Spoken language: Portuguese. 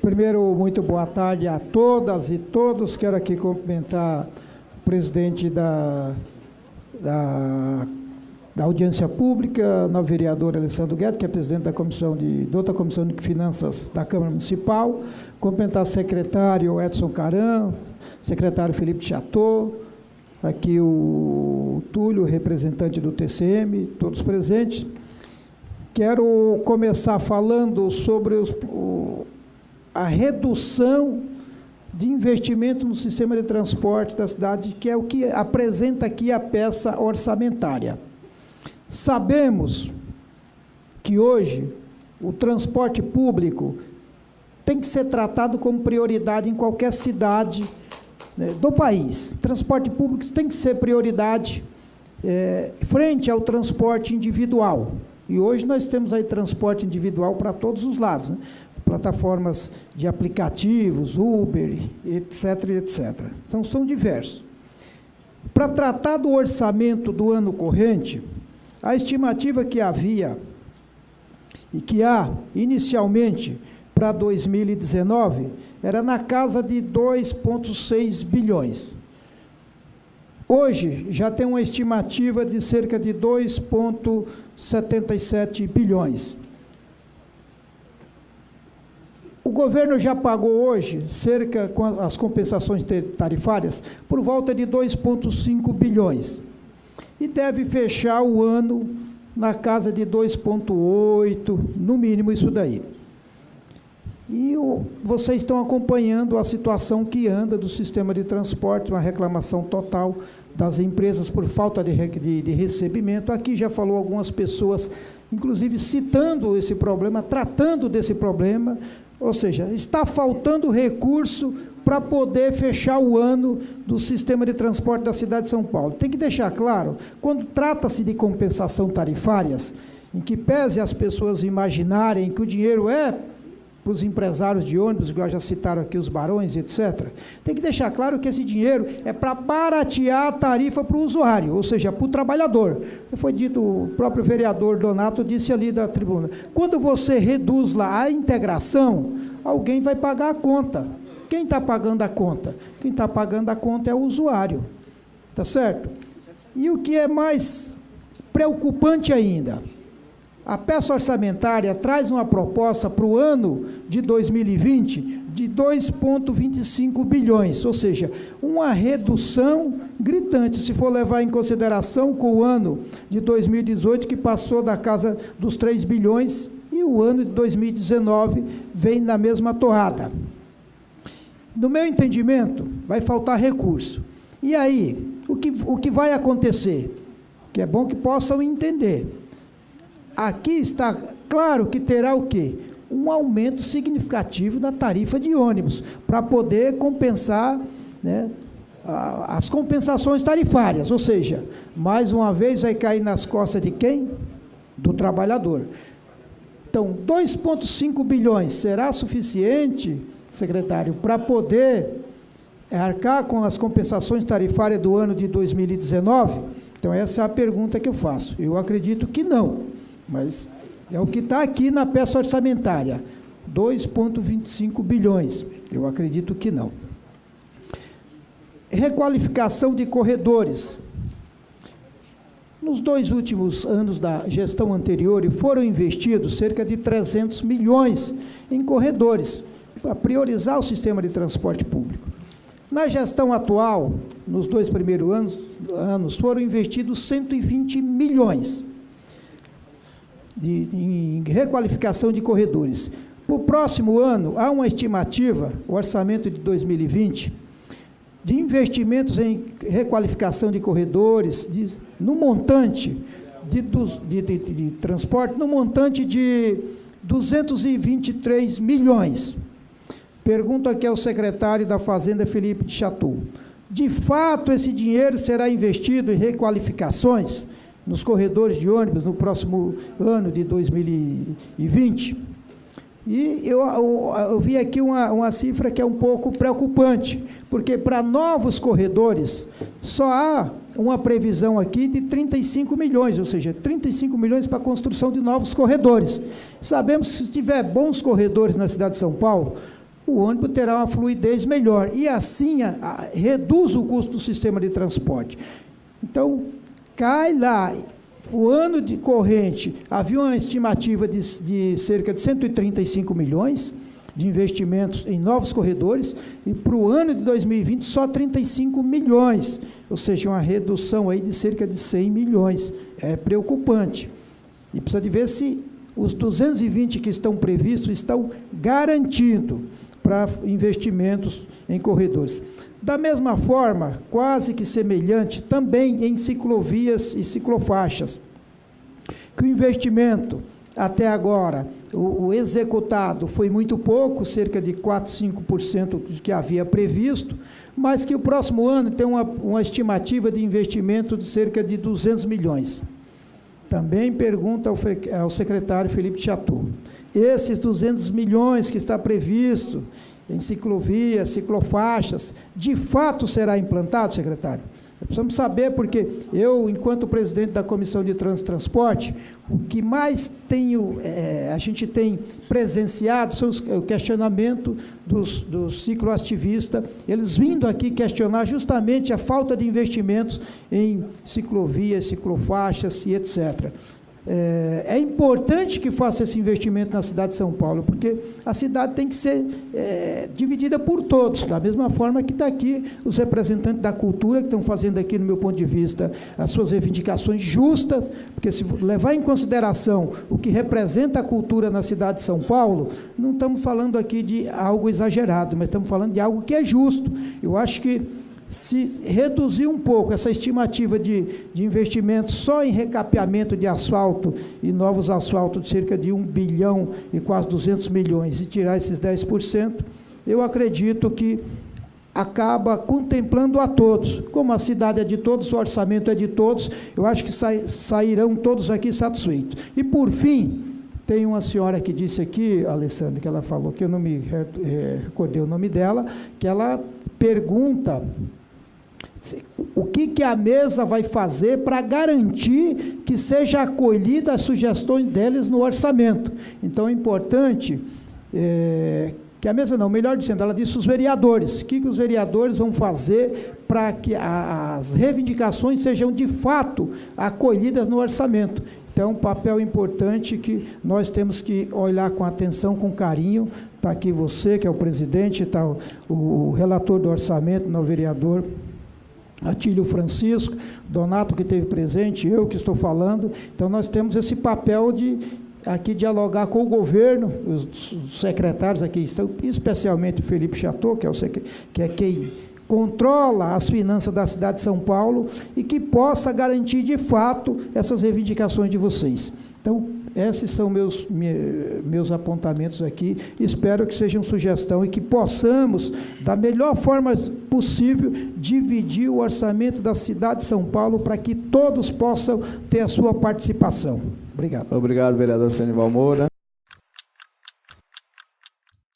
Primeiro, muito boa tarde a todas e todos. Quero aqui cumprimentar o presidente da audiência pública, novo vereador Alessandro Guedes, que é presidente da outra comissão de finanças da Câmara Municipal. Cumprimentar o secretário Edson Caram, secretário Felipe Chateau, aqui o Túlio, representante do TCM, todos presentes. Quero começar falando sobre a redução de investimento no sistema de transporte da cidade, que é o que apresenta aqui a peça orçamentária. Sabemos que hoje o transporte público tem que ser tratado como prioridade em qualquer cidade, né, do país. Transporte público tem que ser prioridade frente ao transporte individual. E hoje nós temos aí transporte individual para todos os lados, né? Plataformas de aplicativos, Uber, etc, etc. São diversos. Para tratar do orçamento do ano corrente, a estimativa que havia e que há inicialmente para 2019 era na casa de 2,6 bilhões. Hoje já tem uma estimativa de cerca de 2,77 bilhões. O governo já pagou hoje, com as compensações tarifárias, por volta de 2,5 bilhões. E deve fechar o ano na casa de 2,8, no mínimo isso daí. E vocês estão acompanhando a situação que anda do sistema de transporte, uma reclamação total das empresas por falta de recebimento. Aqui já falou algumas pessoas, inclusive citando esse problema, tratando desse problema. Ou seja, está faltando recurso para poder fechar o ano do sistema de transporte da cidade de São Paulo. Tem que deixar claro, quando trata-se de compensação tarifárias, em que pese as pessoas imaginarem que o dinheiro é para os empresários de ônibus, igual já citaram aqui os barões, etc., tem que deixar claro que esse dinheiro é para baratear a tarifa para o usuário, ou seja, para o trabalhador. Foi dito, o próprio vereador Donato disse ali da tribuna, quando você reduz lá a integração, alguém vai pagar a conta. Quem está pagando a conta? Quem está pagando a conta é o usuário, tá certo? E o que é mais preocupante ainda, a peça orçamentária traz uma proposta para o ano de 2020 de 2,25 bilhões, ou seja, uma redução gritante, se for levar em consideração com o ano de 2018, que passou da casa dos 3 bilhões, e o ano de 2019 vem na mesma toada. No meu entendimento, vai faltar recurso. E aí, o que vai acontecer? Que é bom que possam entender. Aqui está claro que terá o quê? Um aumento significativo da tarifa de ônibus, para poder compensar, né, as compensações tarifárias, ou seja, mais uma vez vai cair nas costas de quem? Do trabalhador. Então, 2,5 bilhões será suficiente, secretário, para poder arcar com as compensações tarifárias do ano de 2019? Então, essa é a pergunta que eu faço. Eu acredito que não. Mas é o que está aqui na peça orçamentária, 2,25 bilhões. Eu acredito que não. Requalificação de corredores. Nos 2 últimos anos da gestão anterior, foram investidos cerca de 300 milhões em corredores, para priorizar o sistema de transporte público. Na gestão atual, nos 2 primeiros anos foram investidos 120 milhões. Em requalificação de corredores. Para o próximo ano, há uma estimativa, o orçamento de 2020, de investimentos em requalificação de corredores, no montante de transporte, no montante de 223 milhões. Pergunto aqui ao secretário da Fazenda, Felipe Chateau. De fato, esse dinheiro será investido em requalificações nos corredores de ônibus no próximo ano de 2020? E eu vi aqui uma cifra que é um pouco preocupante, porque para novos corredores só há uma previsão aqui de 35 milhões, ou seja, 35 milhões para a construção de novos corredores. Sabemos que se tiver bons corredores na cidade de São Paulo, o ônibus terá uma fluidez melhor e assim reduz o custo do sistema de transporte. Então, cai lá, o ano de corrente, havia uma estimativa de cerca de 135 milhões de investimentos em novos corredores, e para o ano de 2020 só 35 milhões, ou seja, uma redução aí de cerca de 100 milhões. É preocupante. E precisa de ver se os 220 que estão previstos estão garantindo para investimentos em corredores. Da mesma forma, quase que semelhante, também em ciclovias e ciclofaixas, que o investimento até agora, o executado foi muito pouco, cerca de 4, 5% do que havia previsto, mas que o próximo ano tem uma estimativa de investimento de cerca de 200 milhões. Também pergunta ao secretário Felipe Chateau. Esses 200 milhões que está previsto em ciclovias, ciclofaixas, de fato será implantado, secretário? Precisamos saber, porque eu, enquanto presidente da Comissão de Trânsito e Transporte, o que mais a gente tem presenciado são o questionamento dos cicloativistas, eles vindo aqui questionar justamente a falta de investimentos em ciclovias, ciclofaixas e etc. É importante que faça esse investimento na cidade de São Paulo, porque a cidade tem que ser dividida por todos, da mesma forma que está aqui os representantes da cultura, que estão fazendo aqui, no meu ponto de vista, as suas reivindicações justas, porque se levar em consideração o que representa a cultura na cidade de São Paulo, não estamos falando aqui de algo exagerado, mas estamos falando de algo que é justo. Eu acho que se reduzir um pouco essa estimativa de investimento só em recapeamento de asfalto e novos asfaltos de cerca de 1 bilhão e quase 200 milhões e tirar esses 10%, eu acredito que acaba contemplando a todos. Como a cidade é de todos, o orçamento é de todos, eu acho que sairão todos aqui satisfeitos. E, por fim, tem uma senhora que disse aqui, Alessandra, que ela falou, que eu não me recordei o nome dela, que ela pergunta o que a mesa vai fazer para garantir que seja acolhida as sugestões deles no orçamento. Então, é importante que a mesa não, melhor dizendo, ela disse os vereadores, o que os vereadores vão fazer para que as reivindicações sejam de fato acolhidas no orçamento. Então, um papel importante que nós temos que olhar com atenção, com carinho. Está aqui você, que é o presidente, está o relator do orçamento, o vereador Atílio Francisco, Donato, que esteve presente, eu que estou falando. Então, nós temos esse papel de aqui dialogar com o governo, os secretários aqui estão, especialmente o Felipe Chateau, que é quem controla as finanças da cidade de São Paulo e que possa garantir de fato essas reivindicações de vocês. Então, esses são meus apontamentos aqui. Espero que sejam sugestão e que possamos, da melhor forma possível, dividir o orçamento da cidade de São Paulo para que todos possam ter a sua participação. Obrigado. Obrigado, vereador Senival Moura.